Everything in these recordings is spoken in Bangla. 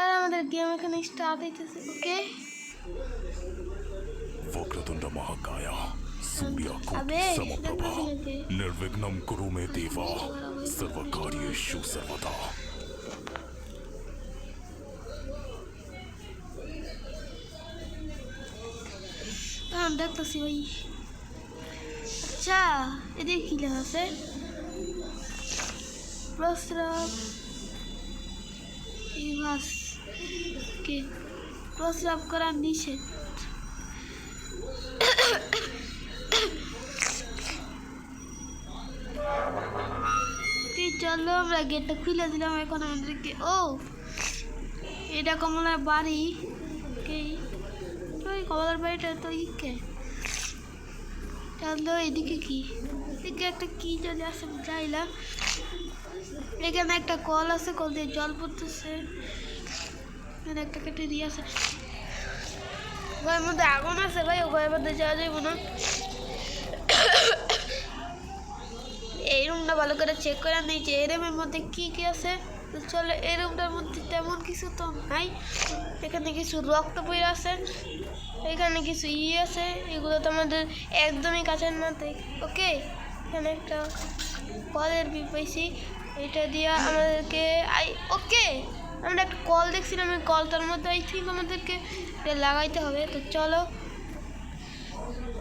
আর আমাদের গেম এখানে স্টার্ট হইতেছে। ওকে वक्रतुंड महाकाय सूर्यकोटि अबे समप्रभा देखते निर्विघ्नं कुरु मे देवा सर्वकार्येषु सर्वदा। हम देखते भाई। अच्छा ये देखी लगा से प्रस्राव इवास के प्रस्राव करा नीचे चलो আমরা গেটটা খুলে দিলাম। এখন আমাদেরকে ও এটা কমলার বাড়ি। ওই কমলার বাড়িটা তো ইকে চলো এদিকে কি এদিকে একটা কি চলে আসে যাইলাম। এখানে একটা কল আছে, কল দিয়ে জল পড়তেছে। এখানে একটা কেটে আছে, ঘরের মধ্যে আগুন আছে ভাই। ও ঘরের মধ্যে যাওয়া যাবে না। এই রুমটা ভালো করে চেক করে নিয়েছি এই রুমের মধ্যে কি কি আছে। তো চলো এই রুমটার মধ্যে তেমন কিছু তো নাই। এখানে কিছু রক্ত পড়ে আছে, এখানে কিছু আছে, এগুলো তো আমাদের একদমই কাছের না। ওকে এখানে একটা কলের বি পাইছি, এটা দিয়ে আমাদেরকে ওকে আমরা একটা কল দেখছিলাম। এই কলটার মধ্যে আই থিঙ্ক আমাদেরকে এটা লাগাইতে হবে। তো চলো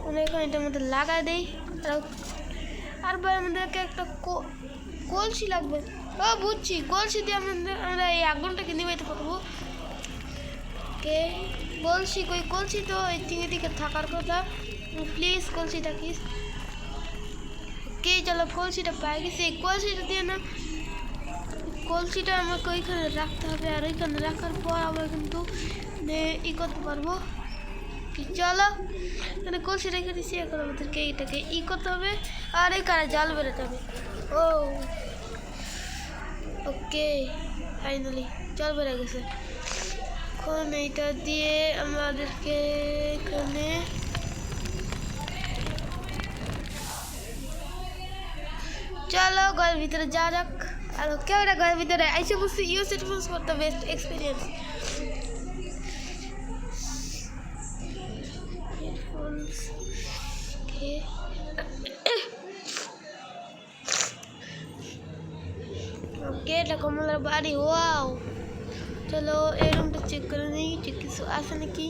আমরা এখানে এটার মধ্যে লাগাই দিই। আর ভাই আমাদেরকে একটা কলসি লাগবে। ও বুঝছি, কলসি দিয়ে আমরা এই আগুনটাকে নিভাইতে পারবো। কে কলসি কই? কলসি তো এই দিকে থাকার কথা। প্লিজ কলসি থাকিস। কে চলো কলসিটা পাই গেছি। এই কলসিটা দিয়ে না, কলসিটা আমাকে ওইখানে রাখতে হবে। আর ওইখানে রাখার পর আমরা কিন্তু ই করতে পারবো। চলো এখানে কলসি রেখে দিচ্ছি। এখন আমাদেরকে এইটাকে ই করতে হবে আর এখানে জাল বেরোতে হবে। ও ওকে ফাইনালি জল বেড়ে গেছে। এখন এইটা দিয়ে আমাদেরকে এখানে চলো ঘরের ভিতরে যাওয়া যাক। আর কেউ না ঘরের ভিতরে আইসে বসে use it for the best experience. Okay এটা কমলার বাড়ি। ওয়াও চলো এই রুমটা চেক করে নিই যে কিছু আছে নাকি।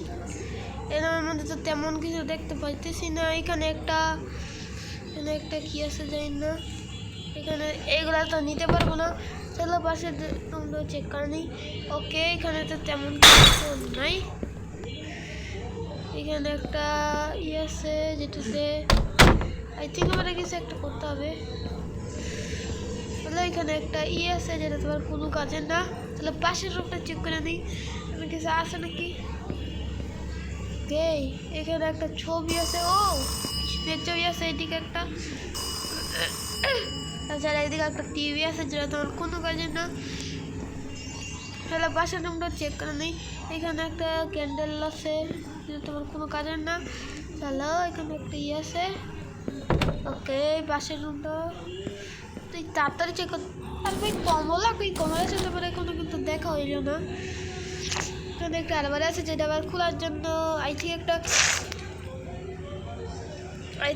এর মধ্যে তো তেমন কিছু দেখতে পাইতেছি না। এখানে একটা কি আছে জানি না। এখানে এইগুলা তো নিতে পারবো না। চলো পাশের রুমটা চেক করে নিই। ওকে এখানে তো তেমন কিছু নাই। এখানে একটা আছে যেটাতে আই থিঙ্ক আমাদের কিছু একটা করতে হবে। তাহলে এখানে একটা আছে যেটা তোমার কোনো কাজের না। তাহলে পাশের রুমটা চেক করে নিই আমি কিছু আছে নাকি। এখানে একটা ছবি আছে। ও ছবি আছে। এদিকে একটা, তাছাড়া এদিকে একটা টিভি আছে যেটা তোমার কোনো কাজের না। তাহলে পাশের রুমটা চেক করে নিই। এখানে একটা ক্যান্ডেল আছে যেটা তোমার কোনো কাজের না। চলো এখানে একটা আছে। ওকে পাশের রুমটা তুই তাড়াতাড়ি চেক কর। আর ভাই কমলা যেতে পারে কোনো কিন্তু দেখা হইল না। এখানে একটা আলমারি আছে যেটা আবার খোলার জন্য আই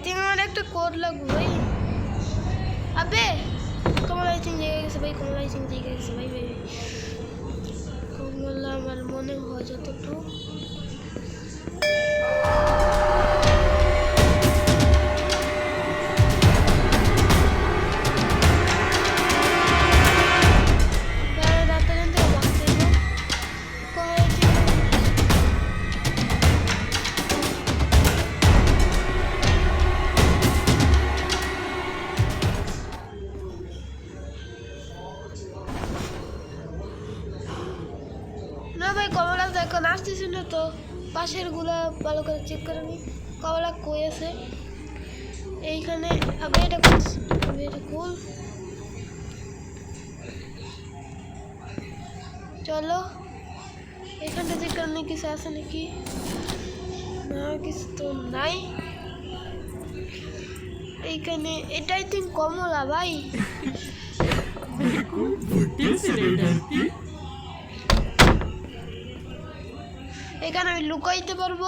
থিঙ্ক আমার একটা কোড লাগবে ভাই। আবে কমলা জায়গায় গেছে ভাই। কমলা জায়গায় গেছে ভাই। কমলা আমার মনে হয় যতটুকু। না ভাই কমলা তো এখন আসতেছি না। তো পাশের গুলা ভালো করে চেক করে নি। কমলা কই আছে এইখানে। আবে এটা খুল। চলো এখানটা চেক করে নি কিছু আছে নাকি। না কিছু তো নাই। এইখানে এটা আই থিঙ্ক কমলা ভাই। देखो भुट्टे से नहीं डरती। এখানে আমি লুকাইতে পারবো।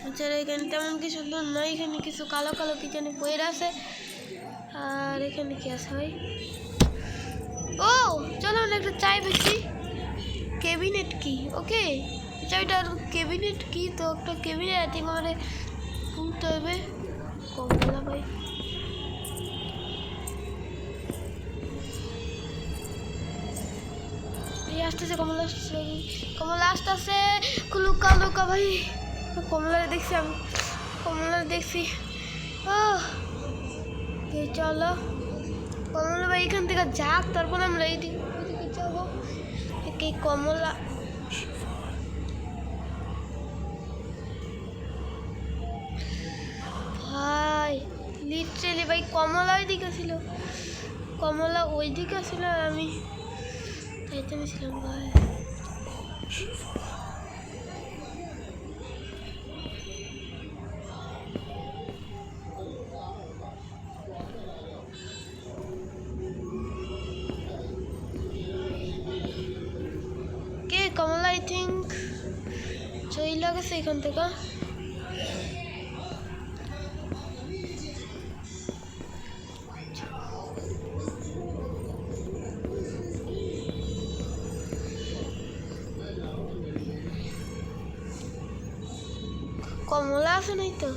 এছাড়া এখানে তেমন কিছু তো নাই, এখানে কিছু কালো কালো কি জানি বইয়ের আছে। আর এখানে কি আছে ভাই? ও চলো আমরা একটা চাই বেশি ক্যাবিনেট কি, ওকে চাইটা ক্যাবিনেট কি, তো একটা ক্যাবিনেট আই থিঙ্ক আমাদের খুলতে হবে। কমলা ভাই আসতেছে, কমলা আসতেছে, কমলা আসতেছে, লুকা লুকা ভাই। কমলারে দেখছি আমি, কমলারে দেখছি। চলো কমলা ভাই এখান থেকে যাক, তারপর আমরা এইদিকে যাবো। কমলা ভাই লিটারেলি ভাই কমলা ওই দিকে ছিল, কমলা ওই দিকে ছিল, আর আমি তাইতে ছিলাম ভাই। কে কমলা আই থিঙ্ক চইলা গেছে এখান থেকে। কমলা আছে নাই তো,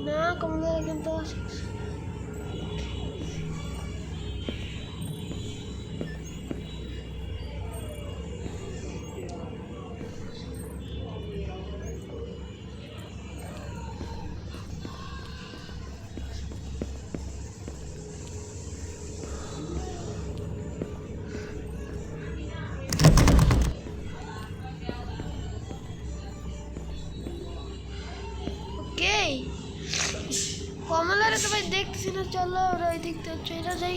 না কমলা এখান তো আছে। কমলারে তো ভাই দেখছি না, চলো ওরা ওই দিক থেকে চলে যাই।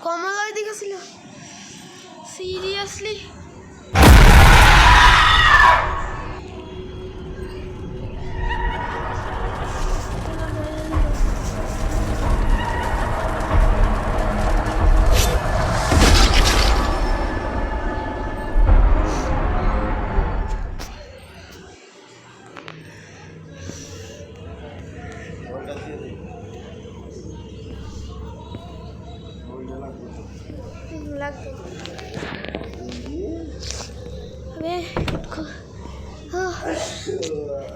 কমলা ওই দিকে ছিল সিরিয়াসলি। লাগতো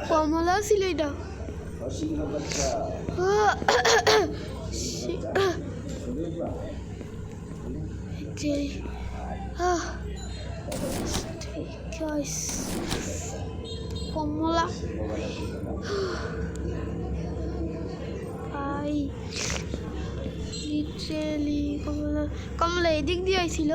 কমলা ছিল এটা। কমলা ভাই লিটারেলি কমলা, কমলা এদিক দিয়ে আইছিল।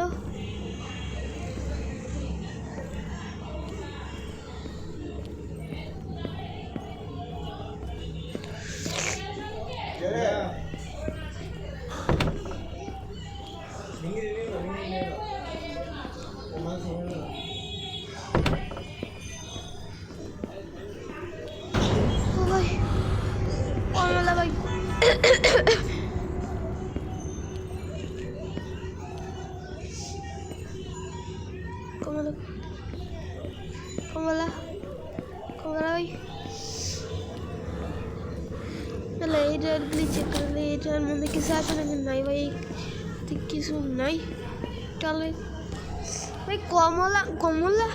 কমলা ভাই কমলা কমলা কমলা ভাই তাহলে এইটার চেক করলে এটার মধ্যে কিছু আছে নাকি নাই ভাই? কিছু নাই তাহলে ভাই কমলা কমলা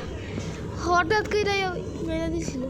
হঠাৎ করে মেরে দিছিল।